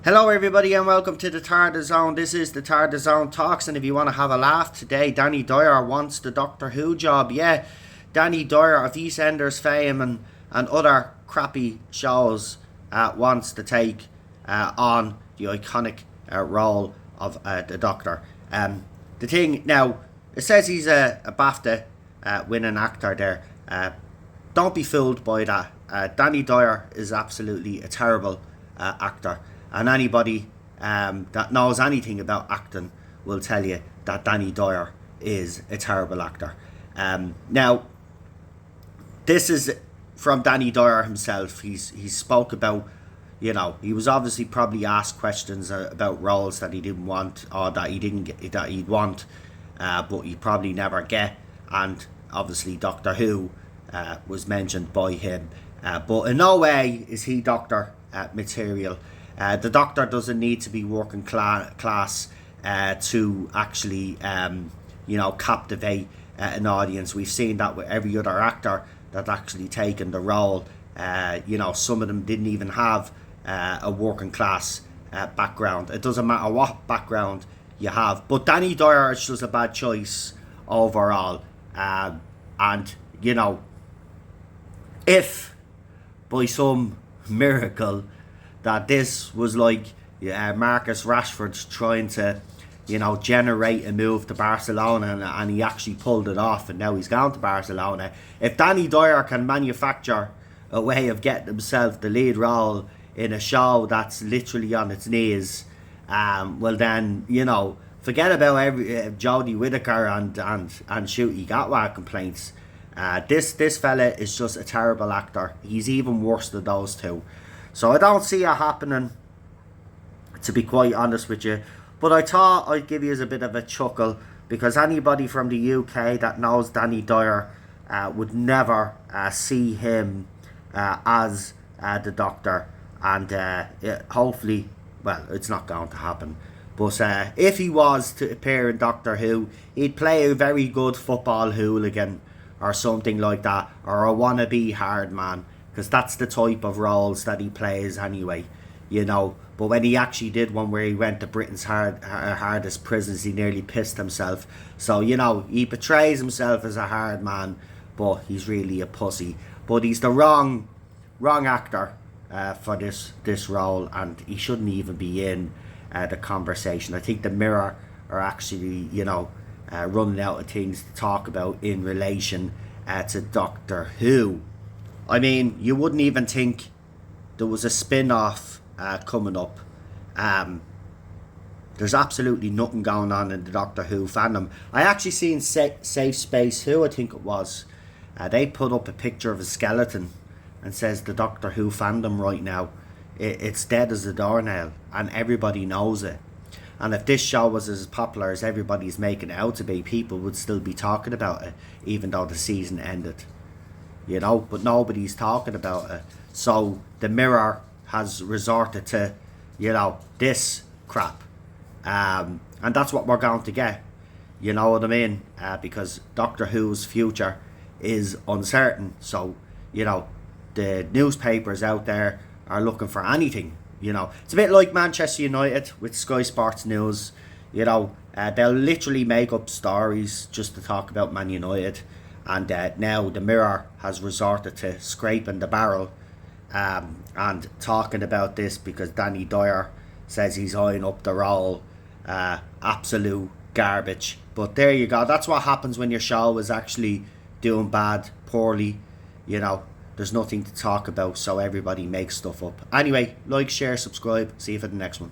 Hello everybody and welcome to the Tarda Zone. This is the Tarda Zone Talks, and if you want to have a laugh today, Danny Dyer wants the Doctor Who job. Yeah, Danny Dyer of EastEnders fame and other crappy shows wants to take on the iconic role of the Doctor. The thing now, it says he's a BAFTA winning actor there. Don't be fooled by that. Danny Dyer is absolutely a terrible actor. And anybody that knows anything about acting will tell you that Danny Dyer is a terrible actor. Now, this is from Danny Dyer himself. He spoke about, he was obviously probably asked questions about roles that he didn't want or that he didn't get, that he'd want, but he probably never get. And obviously, Doctor Who was mentioned by him, but in no way is he Doctor material. The Doctor doesn't need to be working class to actually, captivate an audience. We've seen that with every other actor that's actually taken the role. Some of them didn't even have a working class background. It doesn't matter what background you have. But Danny Dyer is just a bad choice overall. If by some miracle that this was like Marcus Rashford trying to, generate a move to Barcelona and he actually pulled it off and now he's gone to Barcelona. If Danny Dyer can manufacture a way of getting himself the lead role in a show that's literally on its knees, well then, forget about Jodie Whittaker and Shooty Gatwa complaints. This fella is just a terrible actor. He's even worse than those two. So I don't see it happening, to be quite honest with you. But I thought I'd give you a bit of a chuckle, because anybody from the UK that knows Danny Dyer would never see him as the Doctor. And hopefully, well, it's not going to happen. But if he was to appear in Doctor Who, he'd play a very good football hooligan or something like that, or a wannabe hard man. Because that's the type of roles that he plays anyway, But when he actually did one where he went to Britain's hardest prisons, he nearly pissed himself. So, he portrays himself as a hard man, but he's really a pussy. But he's the wrong actor for this role, and he shouldn't even be in the conversation. I think the Mirror are actually, running out of things to talk about in relation to Doctor Who. I mean, you wouldn't even think there was a spin-off coming up. There's absolutely nothing going on in the Doctor Who fandom. I actually seen Safe Space Who, I think it was. They put up a picture of a skeleton and says the Doctor Who fandom right now, it's dead as a doornail, and everybody knows it. And if this show was as popular as everybody's making it out to be, people would still be talking about it, even though the season ended. But nobody's talking about it. So the Mirror has resorted to, this crap. And that's what we're going to get. You know what I mean? Because Doctor Who's future is uncertain. So, the newspapers out there are looking for anything. It's a bit like Manchester United with Sky Sports News. They'll literally make up stories just to talk about Man United. And now the Mirror has resorted to scraping the barrel and talking about this because Danny Dyer says he's eyeing up the role. Absolute garbage. But there you go. That's what happens when your show is actually doing poorly. There's nothing to talk about, so everybody makes stuff up. Anyway, like, share, subscribe. See you for the next one.